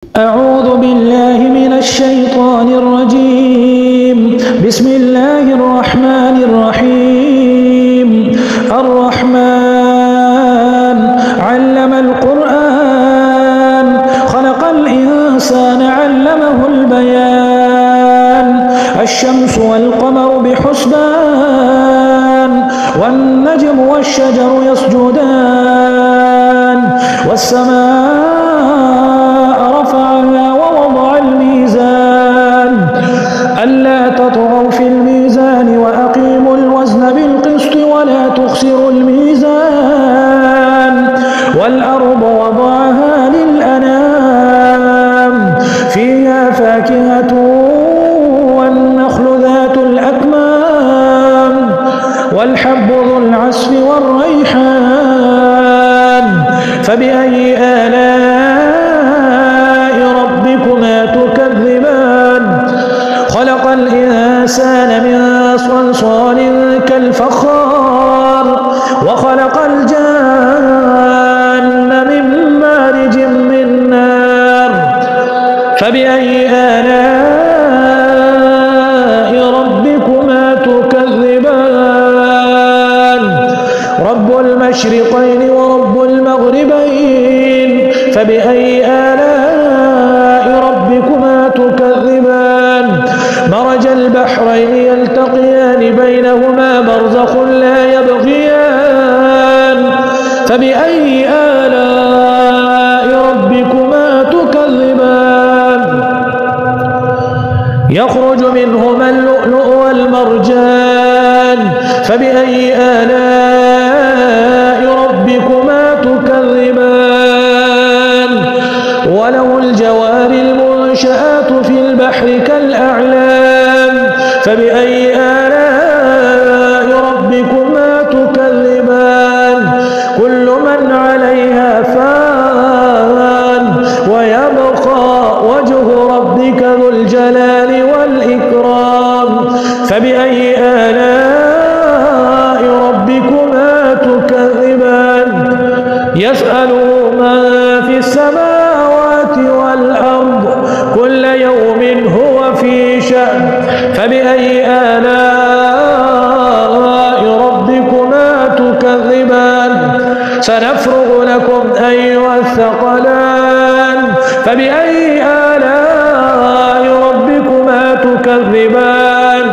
أعوذ بالله من الشيطان الرجيم. بسم الله الرحمن الرحيم. الرحمن علم القرآن خلق الإنسان علمه البيان. الشمس والقمر بحسبان والنجم والشجر يسجدان والسماء رفعها ووضع الميزان ألا تطغوا في الميزان وأقيموا الوزن بالقسط ولا تخسروا الميزان والأرض وضعها للأنام فيها فاكهة والنخل ذات الأكمام والحب ذو العصف والريحان فبأي آلاء ربكما تكذبان. خلق الإنسان من صلصال كالفخار وخلق الجان من مارج من نار فبأي آلاء ربكما تكذبان. رب المشرقين ورب المغربين فبأي آلاء ربكما تكذبان. مرج البحرين يلتقيان بينهما برزخ لا يبغيان فبأي آلاء ربكما تكذبان. يخرج منهما اللؤلؤ والمرجان فبأي آلاء ربكما تكذبان. وله الجوار المنشآت في البحر كالأعلام فبأي آلاء ربكما تكذبان. كل من عليها فان ويبقى وجه ربك ذو الجلال والإكرام فبأي آلاء ربكما تكذبان. يسأله من في السماوات والأرض كل يوم هو في شأن فبأي آلاء ربكما تكذبان. سنفرغ لكم أيها الثقلان فبأي آلاء ربكما تكذبان.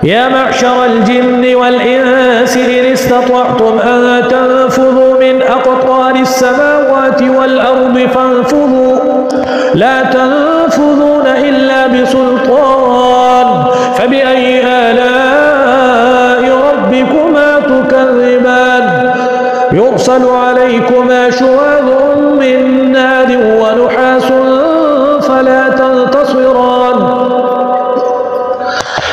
يا معشر الجن والإنس إن استطعتم أن تنفذوا من أقطار السماوات والأرض فانفذوا لا تنفذون إلا بسلطان فبأي آلاء ربكما تكذبان. يرسل عليكما شواظ من نار ونحاس فلا تنتصران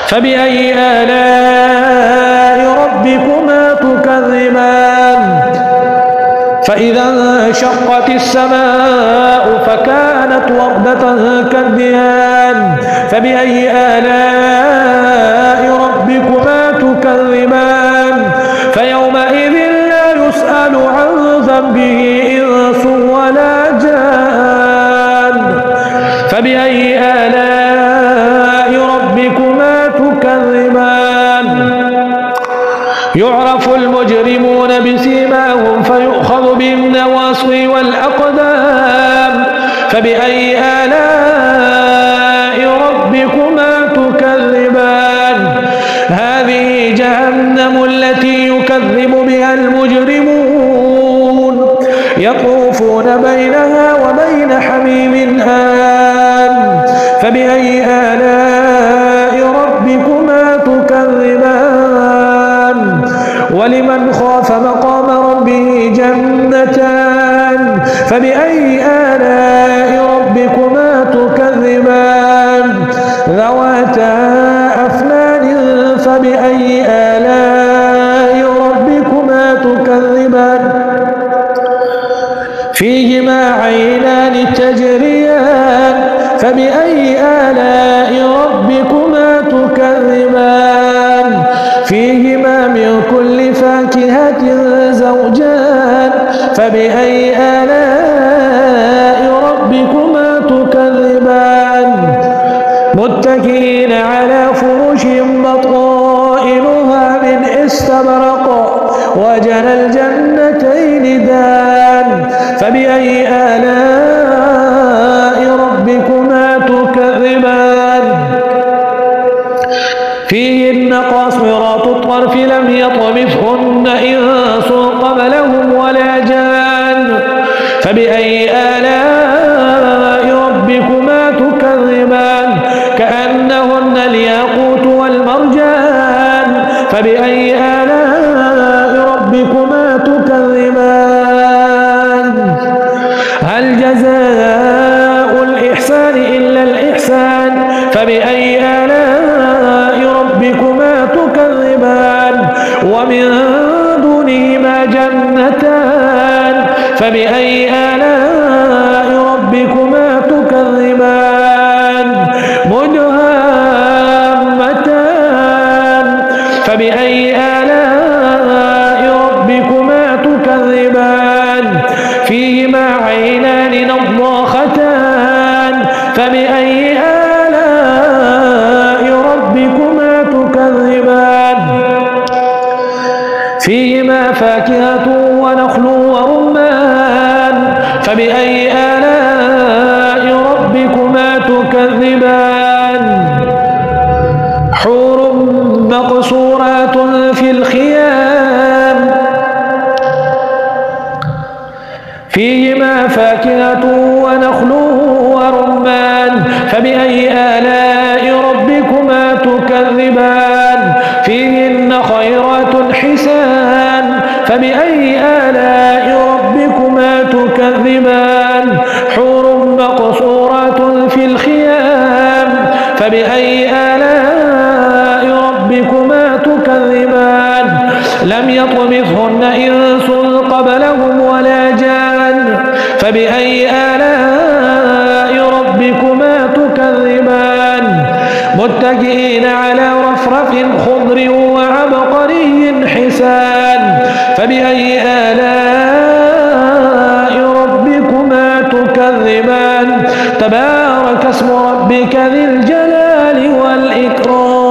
فبأي آلاء ربكما تكذبان. فإذا انشقت السماء فكانت وردة كالدهان فبأي آلاء ربكما تكذبان. فيومئذ لا يسأل عن ذنبه إنس ولا جان فبأي آلاء ربكما تكذبان. يعرف المجرمون بسيماهم فيؤخذ بالنواصي والأقدام فبأي آلاء ربكما تكذبان. هذه جهنم التي يكذب بها المجرمون يطوفون بينها وبين حميم آن فبأي آلاء ربكما تكذبان. ولمن خاف مقام ربه جنتان فبأي آلاء ربكما تكذبان. ذواتا أفنان فبأي آلاء ربكما تكذبان. فيهما عينان تجريان فبأي آلاء ربكما تكذبان. فيهما من كل فاكهة زوجان فبأي آلاء متكئين على فرش بطائنها من استبرق وجنى الجنتين دان فبأي آلاء ربكما تكذبان فيهن قاصرات الطرف لم يطمثهن إنس قبلهم ولا جان فبأي آلاء ربكما تكذبان كأنهن الياقوت والمرجان فبأي آلاء ربكما تكذبان هل جزاء الإحسان إلا الإحسان فبأي آلاء ربكما تكذبان ومن دونهما جنتان فبأي آلاء ربكما تكذبان مدهامتان فبأي آلاء ربكما تكذبان فيهما عينان نضاختان فبأي آلاء ربكما تكذبان فيهما فاكهة ونخل ورمان فبأي آلاء ربكما تكذبان حور مقصورات في الخيام فيهما فاكهة ونخل ورمان فبأي آلاء ربكما تكذبان فيهن خيرات حسان فبأي آلاء ربكما تكذبان حور مقصورات في الخيام فبأي آلاء ربكما تكذبان لم يطمثهن إنس قبلهم ولا جان فبأي آلاء ربكما تكذبان متكئين على رفرف خضر وعبقري حسان فبأي آلاء ربكما تكذبان تبارك اسم ربك ذي الجلال والإكرام